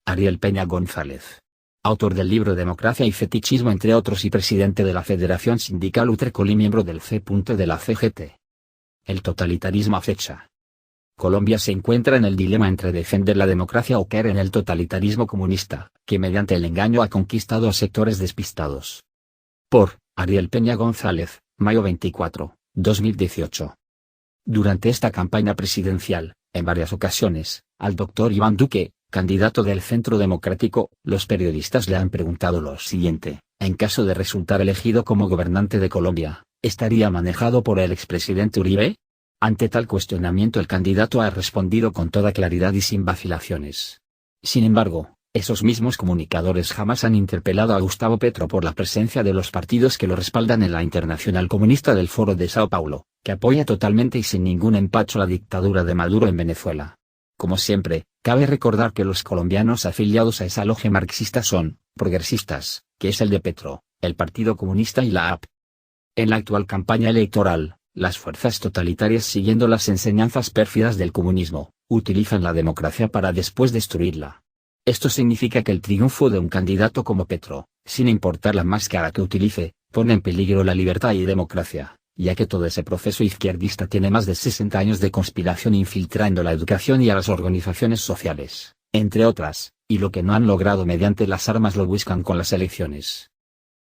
Ariel Peña González. Autor del libro Democracia y Fetichismo entre otros y presidente de la Federación Sindical Utrecolí, miembro del C. de la CGT. El totalitarismo acecha. Colombia se encuentra en el dilema entre defender la democracia o caer en el totalitarismo comunista, que mediante el engaño ha conquistado a sectores despistados. Por Ariel Peña González, mayo 24, 2018. Durante esta campaña presidencial, en varias ocasiones, al doctor Iván Duque, candidato del Centro Democrático, los periodistas le han preguntado lo siguiente: en caso de resultar elegido como gobernante de Colombia, ¿estaría manejado por el expresidente Uribe? Ante tal cuestionamiento el candidato ha respondido con toda claridad y sin vacilaciones. Sin embargo, esos mismos comunicadores jamás han interpelado a Gustavo Petro por la presencia de los partidos que lo respaldan en la Internacional Comunista del Foro de Sao Paulo, que apoya totalmente y sin ningún empacho la dictadura de Maduro en Venezuela. Como siempre, cabe recordar que los colombianos afiliados a esa logia marxista son progresistas, que es el de Petro, el Partido Comunista y la AP. En la actual campaña electoral, las fuerzas totalitarias, siguiendo las enseñanzas pérfidas del comunismo, utilizan la democracia para después destruirla. Esto significa que el triunfo de un candidato como Petro, sin importar la máscara que utilice, pone en peligro la libertad y democracia, ya que todo ese proceso izquierdista tiene más de 60 años de conspiración infiltrando la educación y a las organizaciones sociales, entre otras, y lo que no han logrado mediante las armas lo buscan con las elecciones.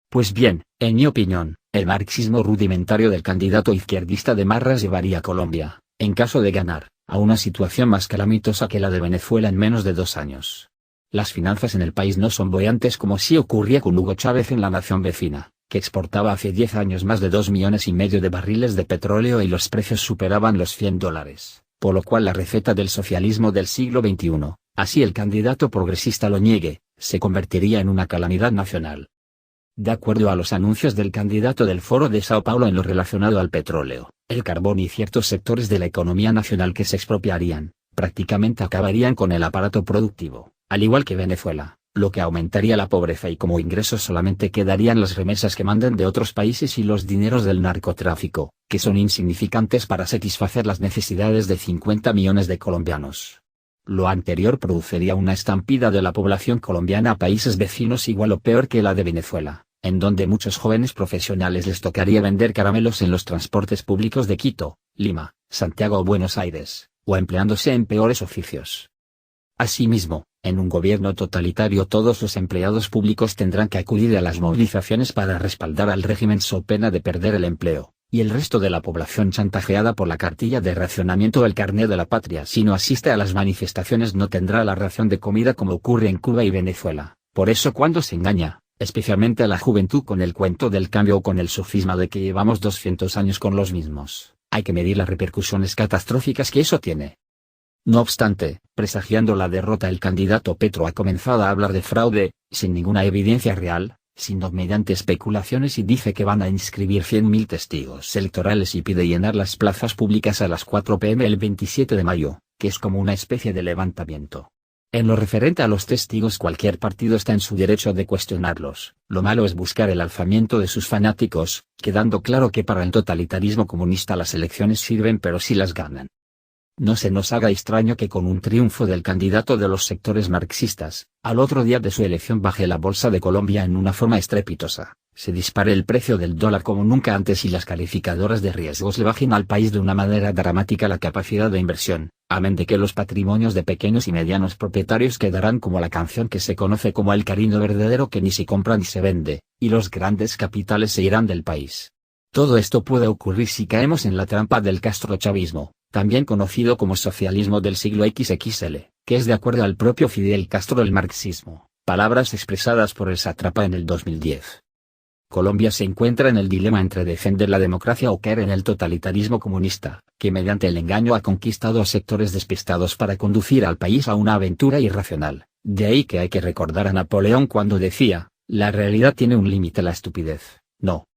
Pues bien, en mi opinión, el marxismo rudimentario del candidato izquierdista de Marras llevaría a Colombia, en caso de ganar, a una situación más calamitosa que la de Venezuela en menos de 2 años. Las finanzas en el país no son boyantes como sí ocurría con Hugo Chávez en la nación vecina, que exportaba hace 10 años más de 2,5 millones de barriles de petróleo y los precios superaban los $100, por lo cual la receta del socialismo del siglo XXI, así el candidato progresista lo niegue, se convertiría en una calamidad nacional. De acuerdo a los anuncios del candidato del Foro de Sao Paulo en lo relacionado al petróleo, el carbón y ciertos sectores de la economía nacional que se expropiarían, prácticamente acabarían con el aparato productivo, al igual que Venezuela, lo que aumentaría la pobreza y como ingresos solamente quedarían las remesas que mandan de otros países y los dineros del narcotráfico, que son insignificantes para satisfacer las necesidades de 50 millones de colombianos. Lo anterior produciría una estampida de la población colombiana a países vecinos igual o peor que la de Venezuela, en donde muchos jóvenes profesionales les tocaría vender caramelos en los transportes públicos de Quito, Lima, Santiago o Buenos Aires, o empleándose en peores oficios. Asimismo, en un gobierno totalitario todos los empleados públicos tendrán que acudir a las movilizaciones para respaldar al régimen so pena de perder el empleo, y el resto de la población chantajeada por la cartilla de racionamiento del carné de la patria si no asiste a las manifestaciones no tendrá la ración de comida como ocurre en Cuba y Venezuela. Por eso cuando se engaña, especialmente a la juventud con el cuento del cambio o con el sofisma de que llevamos 200 años con los mismos, hay que medir las repercusiones catastróficas que eso tiene. No obstante, presagiando la derrota el candidato Petro ha comenzado a hablar de fraude, sin ninguna evidencia real, sino mediante especulaciones y dice que van a inscribir 100.000 testigos electorales y pide llenar las plazas públicas a las 4 p.m. el 27 de mayo, que es como una especie de levantamiento. En lo referente a los testigos cualquier partido está en su derecho de cuestionarlos, lo malo es buscar el alzamiento de sus fanáticos, quedando claro que para el totalitarismo comunista las elecciones sirven pero si las ganan. No se nos haga extraño que con un triunfo del candidato de los sectores marxistas, al otro día de su elección baje la bolsa de Colombia en una forma estrepitosa, se dispare el precio del dólar como nunca antes y las calificadoras de riesgos le bajen al país de una manera dramática la capacidad de inversión, amén de que los patrimonios de pequeños y medianos propietarios quedarán como la canción que se conoce como el cariño verdadero que ni se compra ni se vende, y los grandes capitales se irán del país. Todo esto puede ocurrir si caemos en la trampa del castrochavismo, también conocido como socialismo del siglo XXL, que es de acuerdo al propio Fidel Castro el marxismo, palabras expresadas por el sátrapa en el 2010. Colombia se encuentra en el dilema entre defender la democracia o caer en el totalitarismo comunista, que mediante el engaño ha conquistado a sectores despistados para conducir al país a una aventura irracional. De ahí que hay que recordar a Napoleón cuando decía, la realidad tiene un límite, la estupidez, no.